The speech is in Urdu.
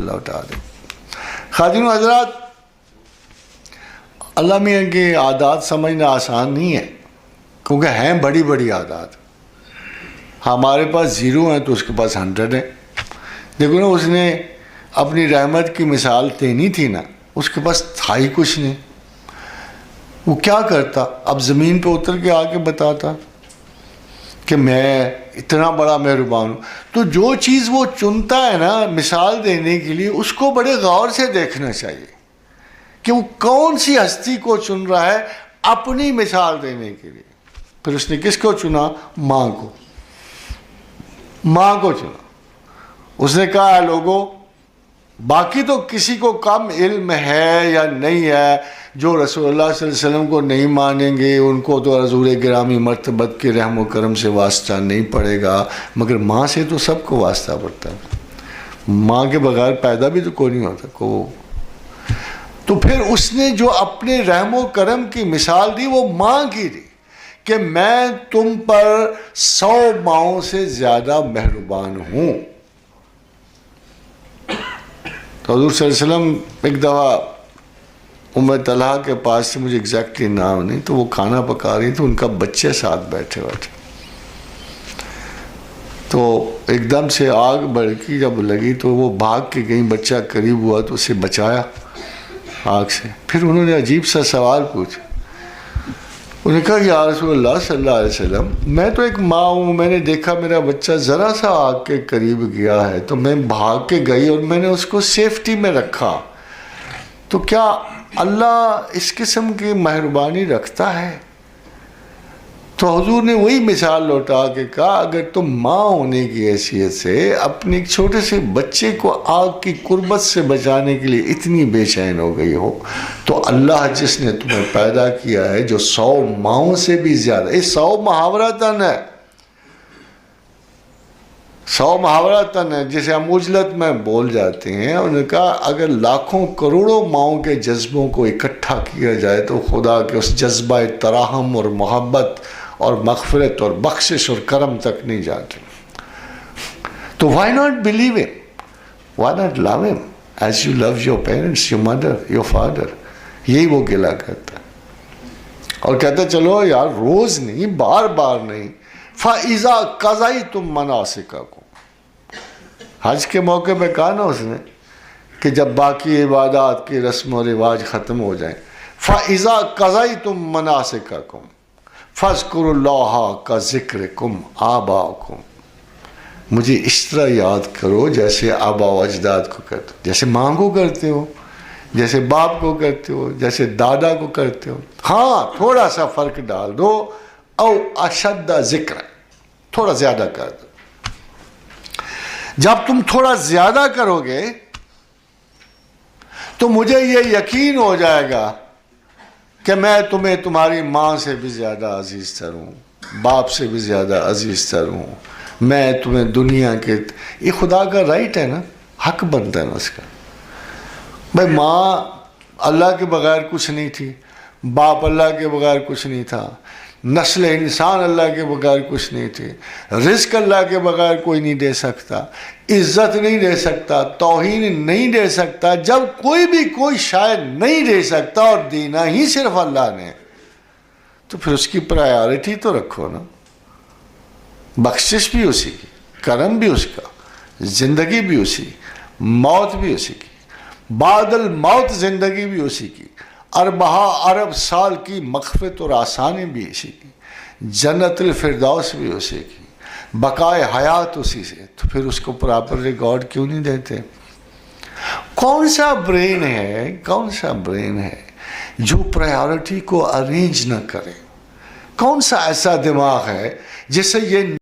لوٹا دے۔ خادم حضرات، اللہ میاں کے عادات سمجھنا آسان نہیں ہے، کیونکہ ہیں بڑی بڑی عادات۔ ہمارے پاس 0 ہیں تو اس کے پاس 100 ہیں۔ دیکھو نا، اس نے اپنی رحمت کی مثال دینی تھی نا، اس کے پاس تھا ہی کچھ نہیں۔ وہ کیا کرتا؟ اب زمین پہ اتر کے آ کے بتاتا کہ میں اتنا بڑا مہربان ہوں۔ تو جو چیز وہ چنتا ہے نا مثال دینے کے لیے، اس کو بڑے غور سے دیکھنا چاہیے کہ وہ کون سی ہستی کو چن رہا ہے اپنی مثال دینے کے لیے۔ پھر اس نے کس کو چنا؟ ماں کو۔ ماں کو چنا۔ اس نے کہا لوگوں، باقی تو کسی کو کم علم ہے یا نہیں ہے، جو رسول اللہ صلی اللہ علیہ وسلم کو نہیں مانیں گے ان کو تو حضور گرامی مرتبت کے رحم و کرم سے واسطہ نہیں پڑے گا، مگر ماں سے تو سب کو واسطہ پڑتا ہے۔ ماں کے بغیر پیدا بھی تو کوئی نہیں ہوتا کو۔ تو پھر اس نے جو اپنے رحم و کرم کی مثال دی وہ ماں کی دی کہ میں تم پر 100 ماؤں سے زیادہ مہربان ہوں۔ تو حضور صلی اللہ علیہ وسلم ایک دفعہ ام طلحہ کے پاس سے، مجھے ایگزیکٹلی نام نہیں، تو وہ کھانا پکا رہی تو ان کا بچے ساتھ بیٹھے بیٹھے، تو ایک دم سے آگ بھڑکی جب لگی تو وہ بھاگ کے گئی، بچہ قریب ہوا تو اسے بچایا آگ سے۔ پھر انہوں نے عجیب سا سوال پوچھا، انہوں نے کہا یا رسول اللہ صلی اللہ علیہ وسلم، میں تو ایک ماں ہوں، میں نے دیکھا میرا بچہ ذرا سا آگ کے قریب گیا ہے تو میں بھاگ کے گئی اور میں نے اس کو سیفٹی میں رکھا، تو کیا اللہ اس قسم کی مہربانی رکھتا ہے؟ تو حضور نے وہی مثال لوٹا کے کہا اگر تم ماں ہونے کی حیثیت سے اپنے ایک چھوٹے سے بچے کو آگ کی قربت سے بچانے کے لیے اتنی بے چین ہو گئی ہو، تو اللہ جس نے تمہیں پیدا کیا ہے جو 100 ماؤں سے بھی زیادہ، یہ 100 محاورتاً ہے، 100 محاورتاً ہے جسے ہم عجلت میں بول جاتے ہیں۔ انہوں نے کہا اگر لاکھوں کروڑوں ماؤں کے جذبوں کو اکٹھا کیا جائے تو خدا کے اس جذبہ تراحم اور محبت اور مغفرت اور بخشش اور کرم تک نہیں جاتے۔ تو why not believe him? Why not love him as you love your parents, your mother, your father؟ یہی وہ گلہ کرتا ہے اور کہتا چلو یار روز نہیں، بار بار نہیں، فَإِذَا قَضَيْتُم مَنَاسِكَكُمْ، حج کے موقع پہ کہا نا اس نے کہ جب باقی عبادات کی رسم و رواج ختم ہو جائیں، فَإِذَا قَضَيْتُم مَنَاسِكَكُمْ فَاذْكُرُوا اللَّهَ كَذِكْرِكُمْ آبَاءَكُمْ، مجھے اس طرح یاد کرو جیسے آبا و اجداد کو کرتے ہو، جیسے ماں کو کرتے ہو، جیسے باپ کو کرتے ہو، جیسے دادا کو کرتے ہو۔ ہاں تھوڑا سا فرق ڈال دو، او اشد ذکر، تھوڑا زیادہ کر دو۔ جب تم تھوڑا زیادہ کرو گے تو مجھے یہ یقین ہو جائے گا کہ میں تمہیں تمہاری ماں سے بھی زیادہ عزیز تر ہوں، باپ سے بھی زیادہ عزیز تر ہوں، میں تمہیں دنیا کے، یہ خدا کا رائٹ ہے نا، حق بنتا ہے نا اس کا۔ بھائی ماں اللہ کے بغیر کچھ نہیں تھی، باپ اللہ کے بغیر کچھ نہیں تھا، نسل انسان اللہ کے بغیر کچھ نہیں تھی، رزق اللہ کے بغیر کوئی نہیں دے سکتا، عزت نہیں دے سکتا، توہین نہیں دے سکتا، جب کوئی بھی کوئی شاید نہیں دے سکتا اور دینا ہی صرف اللہ نے، تو پھر اس کی پرائیورٹی تو رکھو نا۔ بخشش بھی اسی کی، کرم بھی اس کا، زندگی بھی اسی، موت بھی اسی کی، بعد الموت زندگی بھی اسی کی، ارب سال کی مغفرت اور آسانی بھی اسی کی، جنت الفردوس بھی اسی کی، بقائے حیات اسی سے، تو پھر اس کو پراپر ریکارڈ کیوں نہیں دیتے؟ کون سا برین ہے جو پرائیورٹی کو ارینج نہ کرے؟ کون سا ایسا دماغ ہے جس سے یہ